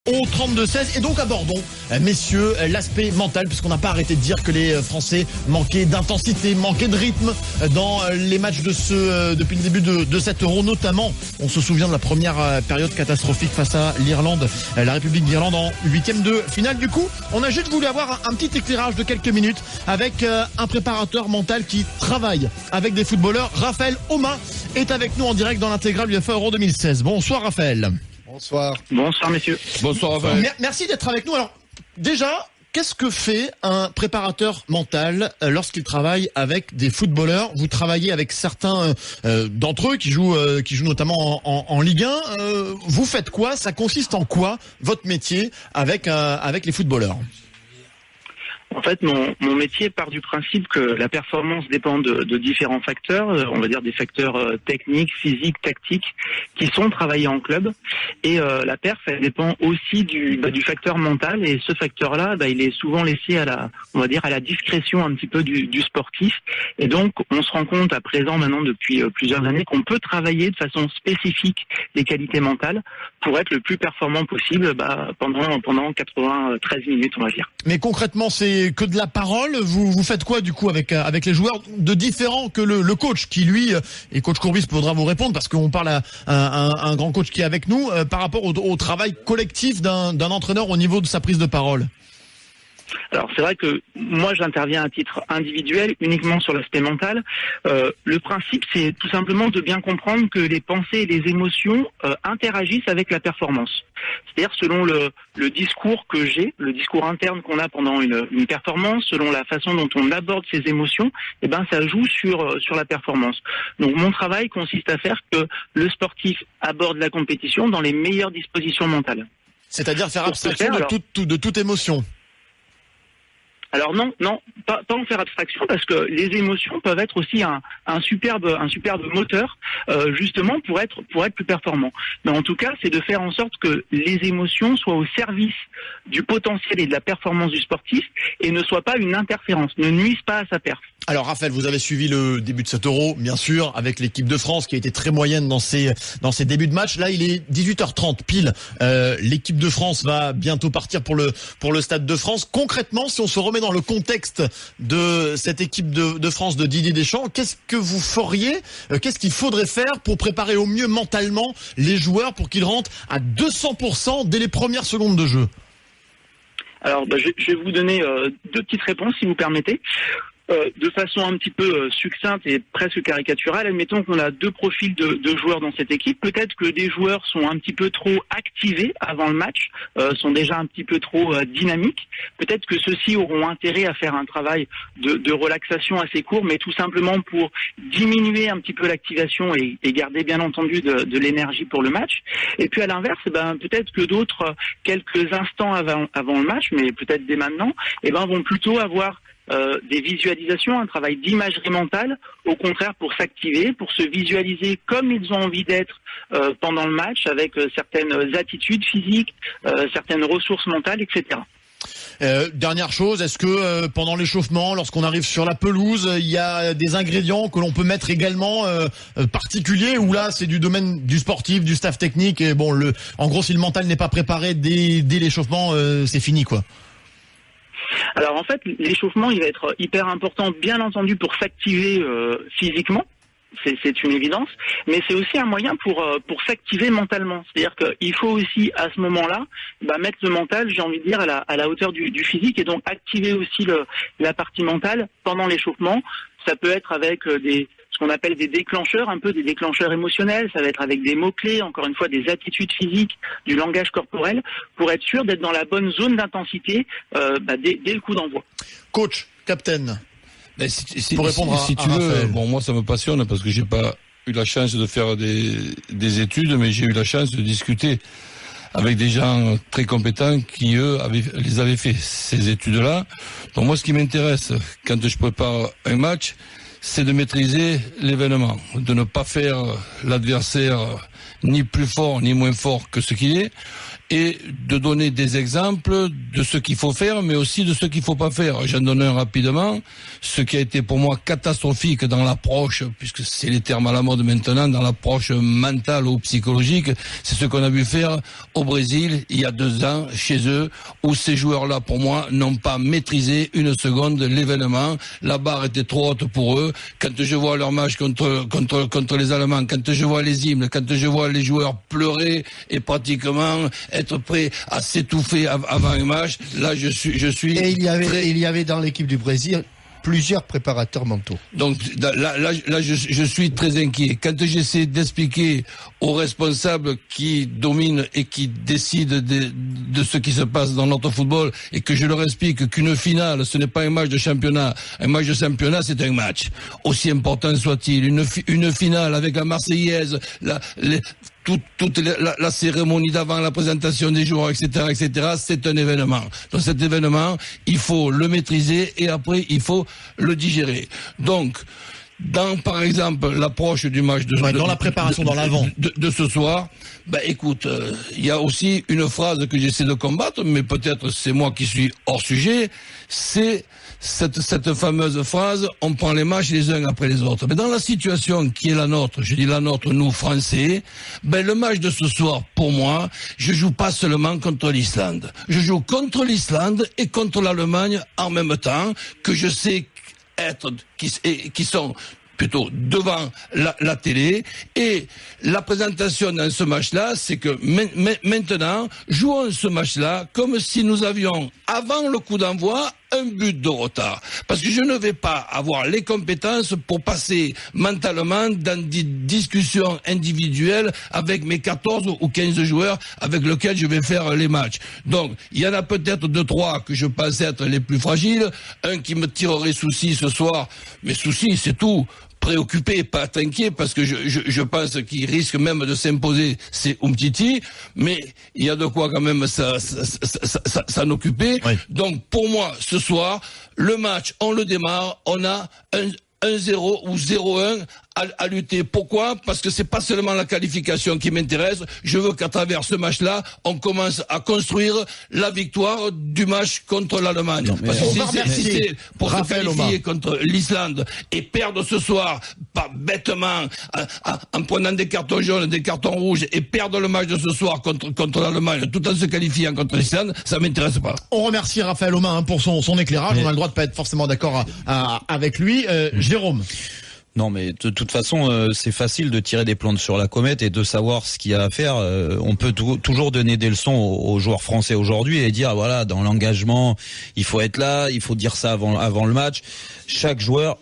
au 32-16. Et donc abordons, messieurs, l'aspect mental, puisqu'on n'a pas arrêté de dire que les Français manquaient d'intensité, manquaient de rythme dans les matchs depuis le début de cet Euro, notamment. On se souvient de la première période catastrophique face à l'Irlande, la République d'Irlande en 8e de finale. Du coup, on a juste voulu avoir un petit éclairage de quelques minutes avec un préparateur mental qui travaille avec des footballeurs. Raphaël Auma est avec nous en direct dans l'intégrale UEFA Euro 2016. Bonsoir Raphaël. Bonsoir. Bonsoir messieurs. Bonsoir Raphaël. Merci d'être avec nous. Alors déjà, qu'est-ce que fait un préparateur mental lorsqu'il travaille avec des footballeurs? Vous travaillez avec certains d'entre eux qui jouent notamment en Ligue 1. Vous faites quoi? Ça consiste en quoi votre métier avec les footballeurs? En fait, mon métier part du principe que la performance dépend de différents facteurs, on va dire des facteurs techniques, physiques, tactiques, qui sont travaillés en club. Et la perf, elle dépend aussi du facteur mental. Et ce facteur-là, il est souvent laissé à la discrétion un petit peu du sportif. Et donc, on se rend compte à présent, maintenant depuis plusieurs années, qu'on peut travailler de façon spécifique les qualités mentales pour être le plus performant possible pendant 93 minutes, on va dire. Mais concrètement, c'est que de la parole. Vous faites quoi du coup avec les joueurs de différents que le coach qui lui, et coach Courbis faudra vous répondre parce qu'on parle à un grand coach qui est avec nous par rapport au travail collectif d'un entraîneur au niveau de sa prise de parole? Alors c'est vrai que moi j'interviens à titre individuel uniquement sur l'aspect mental. Le principe c'est tout simplement de bien comprendre que les pensées et les émotions interagissent avec la performance. C'est-à-dire selon le discours que j'ai, le discours interne qu'on a pendant une performance, selon la façon dont on aborde ces émotions, ça joue sur la performance. Donc mon travail consiste à faire que le sportif aborde la compétition dans les meilleures dispositions mentales. C'est-à-dire faire abstraction de toute émotion. Alors non, pas en faire abstraction parce que les émotions peuvent être aussi un superbe moteur justement pour être plus performant. Mais en tout cas, c'est de faire en sorte que les émotions soient au service du potentiel et de la performance du sportif et ne soient pas une interférence, ne nuisent pas à sa perf. Alors Raphaël, vous avez suivi le début de cet Euro, bien sûr, avec l'équipe de France qui a été très moyenne dans ses débuts de match. Là, il est 18h30 pile. L'équipe de France va bientôt partir pour le Stade de France. Concrètement, si on se remet dans le contexte de cette équipe de France de Didier Deschamps, qu'est-ce que vous feriez? Qu'est-ce qu'il faudrait faire pour préparer au mieux mentalement les joueurs pour qu'ils rentrent à 200% dès les premières secondes de jeu? Alors, je vais vous donner deux petites réponses, si vous permettez. De façon un petit peu succincte et presque caricaturale, admettons qu'on a deux profils de joueurs dans cette équipe. Peut-être que des joueurs sont un petit peu trop activés avant le match, sont déjà un petit peu trop dynamiques. Peut-être que ceux-ci auront intérêt à faire un travail de relaxation assez court, mais tout simplement pour diminuer un petit peu l'activation et garder bien entendu de l'énergie pour le match. Et puis à l'inverse, peut-être que d'autres, quelques instants avant le match, mais peut-être dès maintenant, vont plutôt avoir des visualisations, un travail d'imagerie mentale, au contraire pour s'activer, pour se visualiser comme ils ont envie d'être pendant le match, avec certaines attitudes physiques, certaines ressources mentales, etc. Dernière chose, est-ce que pendant l'échauffement, lorsqu'on arrive sur la pelouse, il y a des ingrédients que l'on peut mettre également particuliers, ou là c'est du domaine du sportif, du staff technique, et en gros si le mental n'est pas préparé dès l'échauffement, c'est fini quoi? Alors en fait, l'échauffement, il va être hyper important, bien entendu, pour s'activer physiquement. C'est une évidence, mais c'est aussi un moyen pour s'activer mentalement. C'est-à-dire qu'il faut aussi, à ce moment-là, mettre le mental, j'ai envie de dire, à la hauteur du physique, et donc activer aussi la partie mentale pendant l'échauffement. Ça peut être avec ce qu'on appelle des déclencheurs, un peu des déclencheurs émotionnels. Ça va être avec des mots-clés, encore une fois, des attitudes physiques, du langage corporel, pour être sûr d'être dans la bonne zone d'intensité dès le coup d'envoi. Coach, capitaine, pour répondre si tu veux, moi ça me passionne parce que j'ai pas eu la chance de faire des études, mais j'ai eu la chance de discuter avec des gens très compétents qui, eux, les avaient fait, ces études-là. Donc moi, ce qui m'intéresse quand je prépare un match, c'est de maîtriser l'événement, de ne pas faire l'adversaire ni plus fort ni moins fort que ce qu'il est, et de donner des exemples de ce qu'il faut faire, mais aussi de ce qu'il faut pas faire. J'en donne un rapidement. Ce qui a été pour moi catastrophique dans l'approche, puisque c'est les termes à la mode maintenant, dans l'approche mentale ou psychologique, c'est ce qu'on a vu faire au Brésil il y a 2 ans chez eux, où ces joueurs-là, pour moi, n'ont pas maîtrisé une seconde l'événement. La barre était trop haute pour eux. Quand je vois leur match contre les Allemands, quand je vois les hymnes, quand je vois les joueurs pleurer et pratiquement être prêts à s'étouffer avant un match, là je suis. Et il y avait dans l'équipe du Brésil plusieurs préparateurs mentaux. Donc là je suis très inquiet. Quand j'essaie d'expliquer aux responsables qui dominent et qui décident de ce qui se passe dans notre football, et que je leur explique qu'une finale, ce n'est pas un match de championnat. Un match de championnat, c'est un match. Aussi important soit-il. Une finale avec la Marseillaise, toute la cérémonie d'avant, la présentation des joueurs, etc., c'est un événement. Donc cet événement, il faut le maîtriser et après, il faut le digérer. Donc, par exemple, l'approche du match dans la préparation, dans l'avant de ce soir, écoute, il y a aussi une phrase que j'essaie de combattre, mais peut-être c'est moi qui suis hors sujet, c'est cette fameuse phrase, on prend les matchs les uns après les autres. Mais dans la situation qui est la nôtre, je dis la nôtre, nous Français, le match de ce soir, pour moi, je joue pas seulement contre l'Islande. Je joue contre l'Islande et contre l'Allemagne en même temps, que je sais qui sont plutôt devant la télé, et la présentation dans ce match-là, c'est que maintenant, jouons ce match-là comme si nous avions, avant le coup d'envoi, un but de retard. Parce que je ne vais pas avoir les compétences pour passer mentalement dans des discussions individuelles avec mes 14 ou 15 joueurs avec lesquels je vais faire les matchs. Donc, il y en a peut-être 2-3 que je pense être les plus fragiles. Un qui me tirerait souci ce soir, mais souci, c'est tout. Préoccupé, pas inquiet, parce que je pense qu'il risque même de s'imposer, c'est Umtiti, mais il y a de quoi quand même s'en occuper. Oui. Donc pour moi, ce soir, le match, on le démarre, on a 1-0 ou 0-1 à lutter. Pourquoi? Parce que c'est pas seulement la qualification qui m'intéresse. Je veux qu'à travers ce match-là, on commence à construire la victoire du match contre l'Allemagne. Parce que si c'est pour se qualifier contre l'Islande et perdre ce soir, pas bêtement, en prenant des cartons jaunes, des cartons rouges, et perdre le match de ce soir contre l'Allemagne, tout en se qualifiant contre l'Islande, ça m'intéresse pas. On remercie Raphaël Aumar pour son éclairage. On a le droit de pas être forcément d'accord avec lui. Jérôme. Non, mais de toute façon, c'est facile de tirer des plantes sur la comète et de savoir ce qu'il y a à faire. On peut toujours donner des leçons aux joueurs français aujourd'hui et dire, voilà, dans l'engagement, il faut être là, il faut dire ça avant le match. Chaque joueur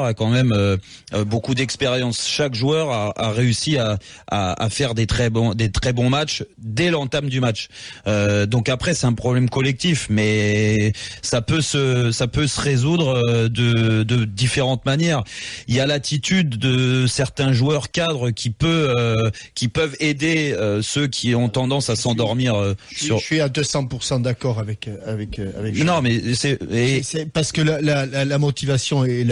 a quand même beaucoup d'expérience. Chaque joueur a réussi à faire des très bons matchs dès l'entame du match. Donc après, c'est un problème collectif, mais ça peut se résoudre de différentes manières. Il y a l'attitude de certains joueurs cadres qui peuvent aider ceux qui ont tendance à s'endormir. Je suis à 200% d'accord avec non, mais c'est parce que la motivation et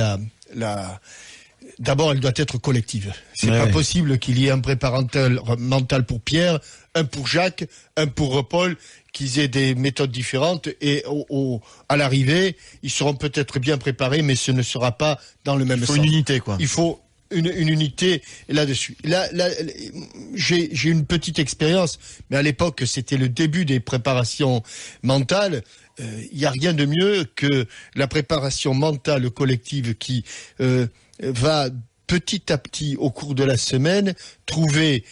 d'abord, elle doit être collective. C'est pas possible qu'il y ait un préparateur mental pour Pierre, un pour Jacques, un pour Paul, qu'ils aient des méthodes différentes et à l'arrivée, ils seront peut-être bien préparés, mais ce ne sera pas dans le même sens. Il faut une unité, quoi. Il faut une unité là-dessus. Là, j'ai une petite expérience, mais à l'époque, c'était le début des préparations mentales. Il n'y a rien de mieux que la préparation mentale collective qui va petit à petit au cours de la semaine trouver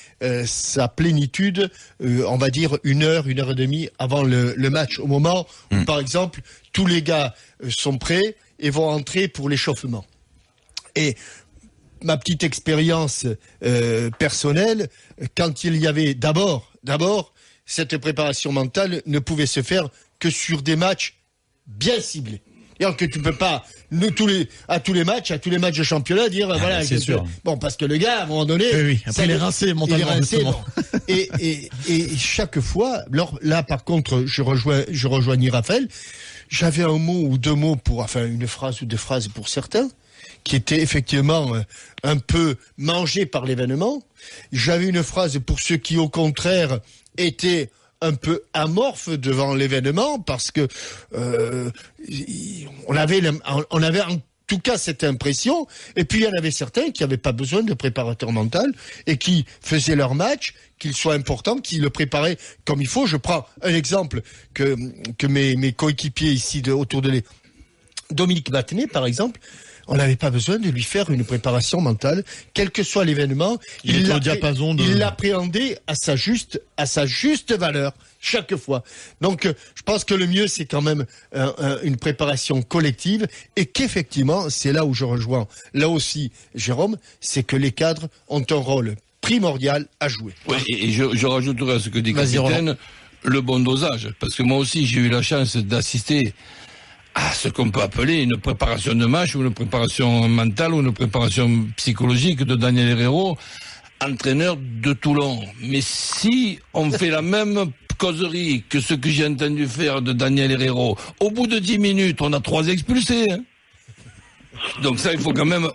sa plénitude, on va dire 1 heure et demie avant le match, au moment où par exemple tous les gars sont prêts et vont entrer pour l'échauffement. Et ma petite expérience personnelle, quand il y avait d'abord cette préparation mentale ne pouvait se faire que sur des matchs bien ciblés. C'est-à-dire que tu peux pas à tous les matchs de championnat dire voilà, c'est sûr. Bon, parce que le gars à un moment donné oui. Après il est rincé mentalement. Et chaque fois, là par contre je rejoignis Raphaël, j'avais un mot ou 2 mots une phrase ou 2 phrases pour certains qui étaient effectivement un peu mangés par l'événement. J'avais une phrase pour ceux qui au contraire étaient un peu amorphe devant l'événement parce que on avait en tout cas cette impression, et puis il y en avait certains qui n'avaient pas besoin de préparateur mental et qui faisaient leur match, qu'il soit important, qui le préparaient comme il faut. Je prends un exemple que mes coéquipiers ici autour de les Dominique Battenet par exemple. On n'avait pas besoin de lui faire une préparation mentale, quel que soit l'événement. Il l'appréhendait à sa juste valeur chaque fois. Donc, je pense que le mieux, c'est quand même une préparation collective et qu'effectivement, c'est là où je rejoins, là aussi, Jérôme, c'est que les cadres ont un rôle primordial à jouer. Oui, et je rajouterai à ce que dit Capitaine, le bon dosage. Parce que moi aussi, j'ai eu la chance d'assister à ce qu'on peut appeler une préparation de match ou une préparation mentale ou une préparation psychologique de Daniel Herrero, entraîneur de Toulon. Mais si on fait la même causerie que ce que j'ai entendu faire de Daniel Herrero, au bout de 10 minutes, on a 3 expulsés. Hein. Donc ça, il faut quand même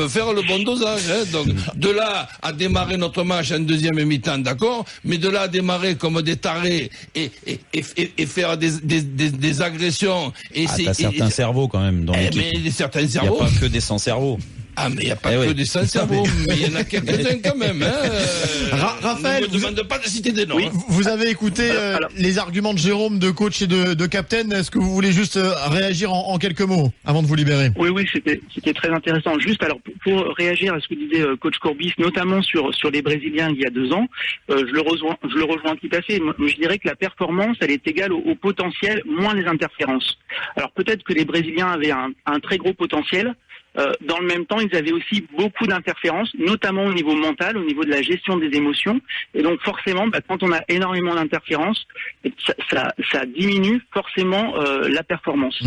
faire le bon dosage. Hein. Donc de là à démarrer notre match en deuxième mi-temps, d'accord, mais de là à démarrer comme des tarés et faire des agressions. T'as certains cerveaux quand même dans l'équipe. Mais certains cerveaux. Il n'y a pas que des sans-cerveaux. Ah, mais il n'y a pas que des sans-cerveaux, mais il y en a quelques-uns quand même. Hein. Raphaël, ne me demande pas de citer des noms. Oui, vous avez écouté les arguments de Jérôme, de coach et de capitaine. Est-ce que vous voulez juste réagir en quelques mots avant de vous libérer? Oui, c'était très intéressant. Juste alors pour réagir à ce que disait coach Courbis, notamment sur les Brésiliens il y a 2 ans, je le rejoins tout à fait. Je dirais que la performance, elle est égale au potentiel moins les interférences. Alors peut-être que les Brésiliens avaient un très gros potentiel. Dans le même temps, ils avaient aussi beaucoup d'interférences, notamment au niveau mental, au niveau de la gestion des émotions. Et donc forcément, quand on a énormément d'interférences, ça diminue forcément la performance.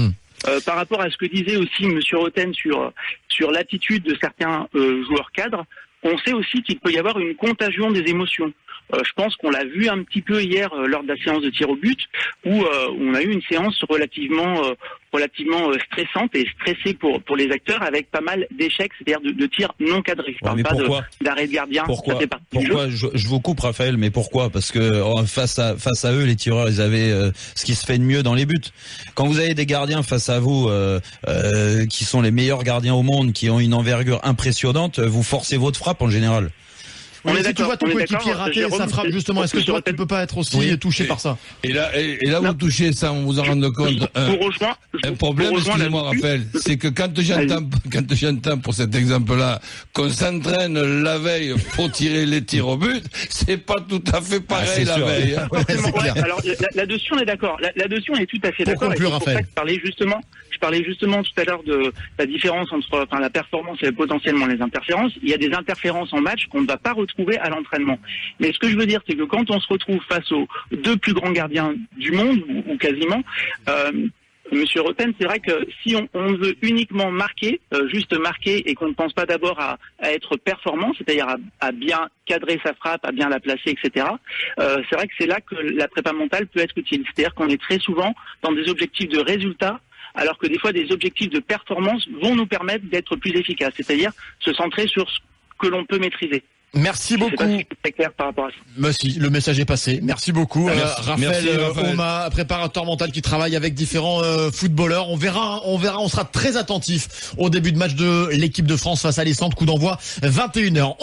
Par rapport à ce que disait aussi Monsieur Roten sur l'attitude de certains joueurs cadres, on sait aussi qu'il peut y avoir une contagion des émotions. Je pense qu'on l'a vu un petit peu hier lors de la séance de tir au but, où on a eu une séance relativement stressante et stressée pour les acteurs, avec pas mal d'échecs, c'est-à-dire de tirs non cadrés. Je parle pas d'arrêt de gardien. Pourquoi je vous coupe, Raphaël, mais pourquoi? Parce que face à eux, les tireurs, ils avaient ce qui se fait de mieux dans les buts. Quand vous avez des gardiens face à vous qui sont les meilleurs gardiens au monde, qui ont une envergure impressionnante, vous forcez votre frappe en général. Mais si tu vois ton coéquipier rater sa frappe, justement, est-ce que toi, tu peux pas être aussi touché par ça? Et là, vous touchez ça, on vous en rend compte. Un problème, excusez-moi, Raphaël, c'est que quand j'entends pour cet exemple-là, qu'on s'entraîne la veille pour tirer les tirs au but, c'est pas tout à fait pareil la veille. Hein. Alors, là-dessus, on est d'accord. Là-dessus, on est tout à fait d'accord. Pour conclure, Raphaël. Je parlais justement tout à l'heure de la différence entre la performance et potentiellement les interférences. Il y a des interférences en match qu'on ne va pas retrouver à l'entraînement. Mais ce que je veux dire, c'est que quand on se retrouve face aux 2 plus grands gardiens du monde, ou quasiment, Monsieur Roten, c'est vrai que si on veut uniquement marquer, juste marquer, et qu'on ne pense pas d'abord à être performant, c'est-à-dire à bien cadrer sa frappe, à bien la placer, etc., c'est vrai que c'est là que la prépa mentale peut être utile. C'est-à-dire qu'on est très souvent dans des objectifs de résultats, alors que des fois des objectifs de performance vont nous permettre d'être plus efficaces, c'est-à-dire se centrer sur ce que l'on peut maîtriser. Merci beaucoup. C'est très clair par rapport à ça. Merci, le message est passé. Merci beaucoup. Raphaël Oma, préparateur mental qui travaille avec différents footballeurs. On verra, on sera très attentif au début de match de l'équipe de France face à l'Islande, coup d'envoi 21h.